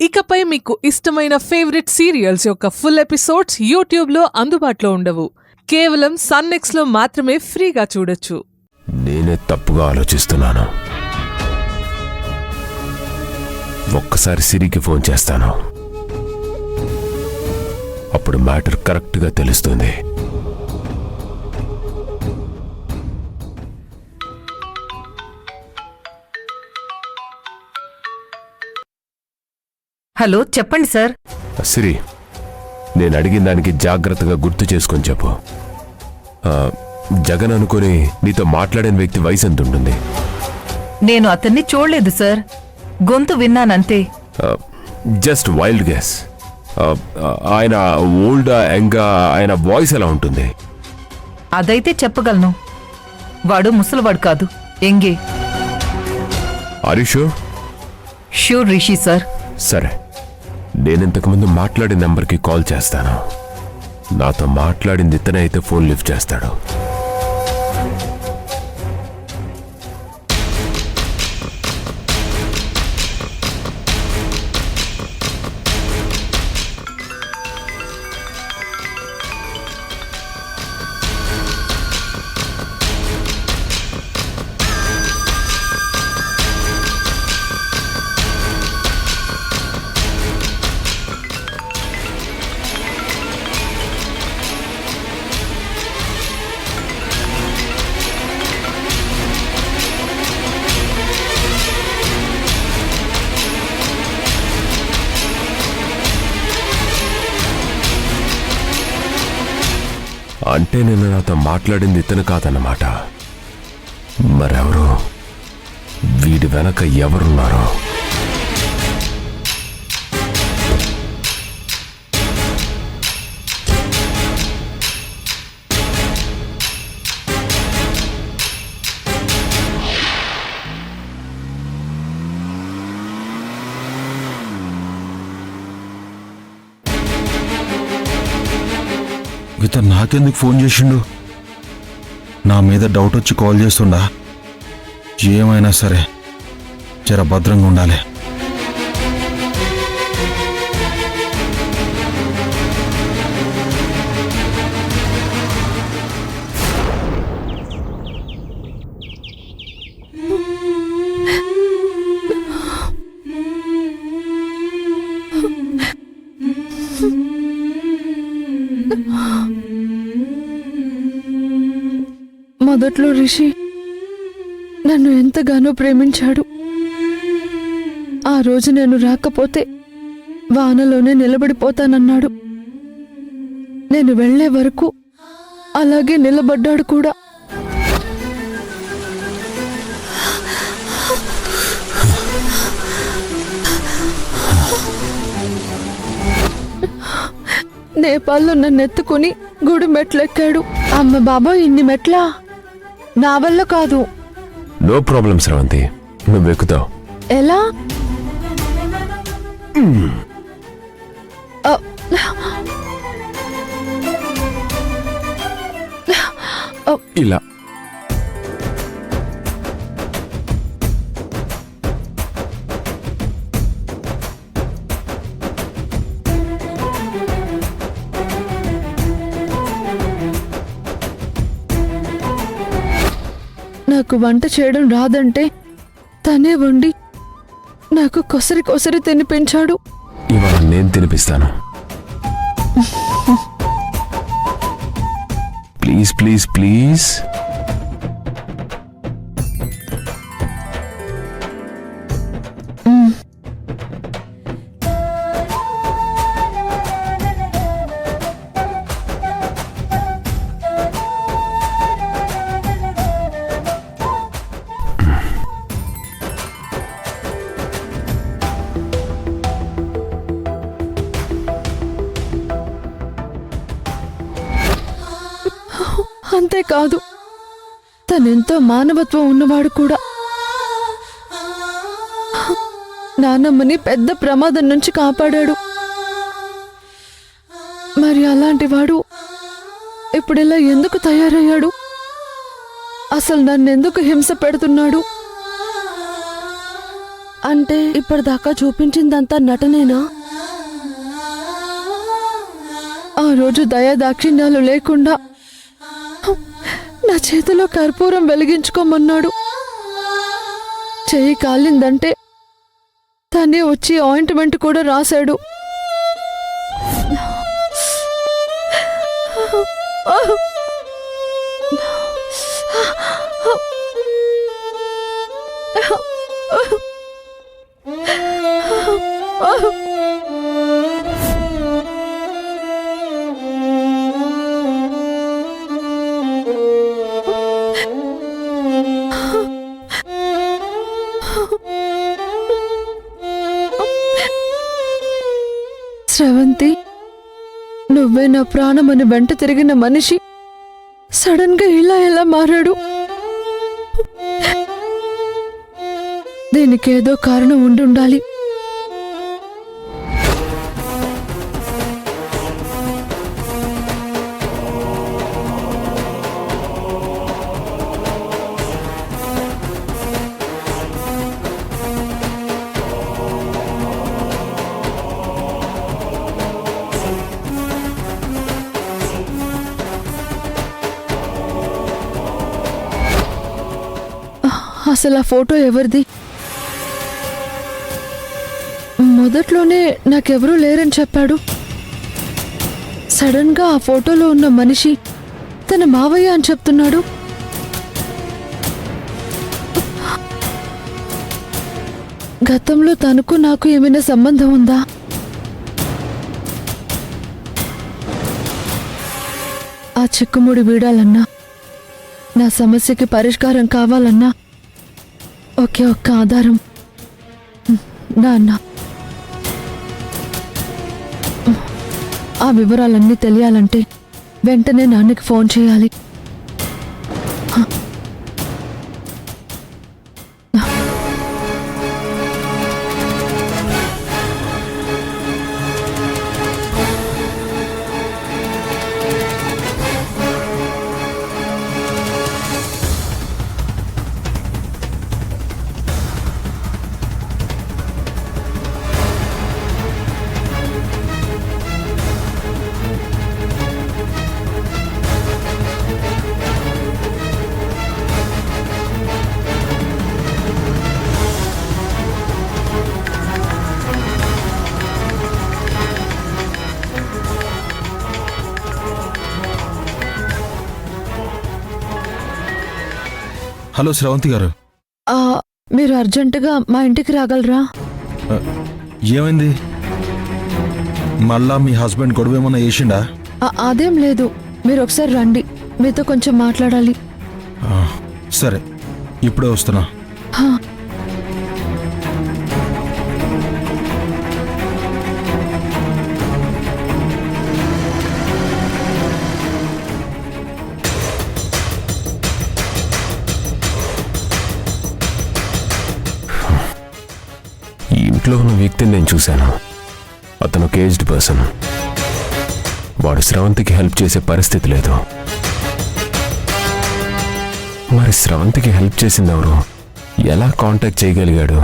ఇకపై మీకు ఇష్టమైన ఫేవరెట్ సీరియల్స్ యొక్క ఫుల్ ఎపిసోడ్స్ యూట్యూబ్లో అందుబాటులో ఉండవు. కేవలం సన్నెక్స్లో మాత్రమే ఫ్రీగా చూడొచ్చు. నేనే తప్పుగా ఆలోచిస్తున్నాను. ఒక్కసారి సిరికి ఫోన్ చేస్తాను. అప్పుడు మ్యాటర్ కరెక్ట్గా తెలుస్తుంది. హలో, చెప్పండి సార్. సిరి, నేను అడిగిన దానికి జాగ్రత్తగా గుర్తు చేసుకొని చెప్పు. జగన్ అనుకుని నీతో మాట్లాడిన వ్యక్తి వయసు ఎంత ఉంటుంది? నేను అతన్ని చూడలేదు సార్, గొంతు విన్నానంతే. Just wild guess. ఆయన ఓల్డా, యంగా, ఆయన వాయిస్ ఎలా ఉంటుంది? అదైతే చెప్పగలను. వాడు ముసలివాడు కాదు, యంగే. Are you sure? Sure Rishi sir. సరే, నేనింతకుముందు మాట్లాడిన నెంబర్కి కాల్ చేస్తాను. నాతో మాట్లాడింది ఇతనే అయితే ఫోన్ లిఫ్ట్ చేస్తాడు. అంటే నేను నాతో మాట్లాడింది ఇతను కాదన్నమాట. మరెవరు? వీడి వెనక ఎవరున్నారో? ఇతను నాకెందుకు ఫోన్ చేసిండు? నా మీద డౌట్ వచ్చి కాల్ చేస్తుండా? ఏమైనా సరే జర భద్రంగా ఉండాలి. మొదట్లో రిషి నన్ను ఎంతగానో ప్రేమించాడు. ఆ రోజు నేను రాకపోతే వానలోనే నిలబడిపోతానన్నాడు. నేను వెళ్లే వరకు అలాగే నిలబడ్డాడు కూడా. నేపాల్లో నన్ను ఎత్తుకుని గుడి మెట్లెక్కాడు. అమ్మ బాబా, ఇన్ని మెట్లా? నా వల్ల కాదు. నో ప్రాబ్లం శ్రవంతి, నువ్వు ఎక్కుతావు. ఎలా? ఇలా. నాకు వంట చేయడం రాదంటే తనే వండి నాకు కొసరి కొసరి తినిపించాడు. ఇవాళ నేను తినిపిస్తాను. Please please please. అంతేకాదు, తనెంతో మానవత్వం ఉన్నవాడు కూడా. నాన్నమ్మని పెద్ద ప్రమాదం నుంచి కాపాడాడు. మరి అలాంటి వాడు ఇప్పుడిలా ఎందుకు తయారయ్యాడు? అసలు నన్నెందుకు హింస పెడుతున్నాడు? అంటే ఇప్పటిదాకా చూపించిందంతా నటనేనా? ఆ రోజు దయా దాక్షిణ్యాలు లేకుండా నా చేతిలో కర్పూరం వెలిగించుకోమన్నాడు. చెయ్యి కాలిందంటే తనే వచ్చి ఆయింట్మెంట్ కూడా రాశాడు. స్రవంతి, నువ్వే నా ప్రాణమని వెంట తిరిగిన మనిషి సడన్ గా ఇలా ఎలా మారాడు? దీనికేదో కారణం ఉండాలి. అసలు ఆ ఫోటో ఎవరిది? మొదట్లోనే నాకెవరూ లేరని చెప్పాడు. సడన్ గా ఆ ఫోటోలో ఉన్న మనిషి తన మావయ్య అని చెప్తున్నాడు. గతంలో తనకు నాకు ఏమైనా సంబంధం ఉందా? ఆ చిక్కుముడి వీడాలన్నా, నా సమస్యకి పరిష్కారం కావాలన్నా ఒకే ఒక్క ఆధారం నాన్న. ఆ వివరాలన్నీ తెలియాలంటే వెంటనే నాన్నకి ఫోన్ చేయాలి. హలో శ్రవంతి గారు. మీరు అర్జెంటుగా మా ఇంటికి రాగలరా? ఏమైంది? మళ్ళా మీ హస్బెండ్ గొడవ ఏమన్నా చేసిండా? అదేం లేదు, మీరు ఒకసారి రండి, మీతో కొంచెం మాట్లాడాలి. సరే, ఇప్పుడే వస్తున్నా. ఇంట్లో ఉన్న వ్యక్తిని నేను చూశాను. అతను కేజ్డ్ పర్సన్. వాడు స్రవంతికి హెల్ప్ చేసే పరిస్థితి లేదు. మరి స్రవంతికి హెల్ప్ చేసింది ఎవరు? ఎలా కాంటాక్ట్ చేయగలిగాడు?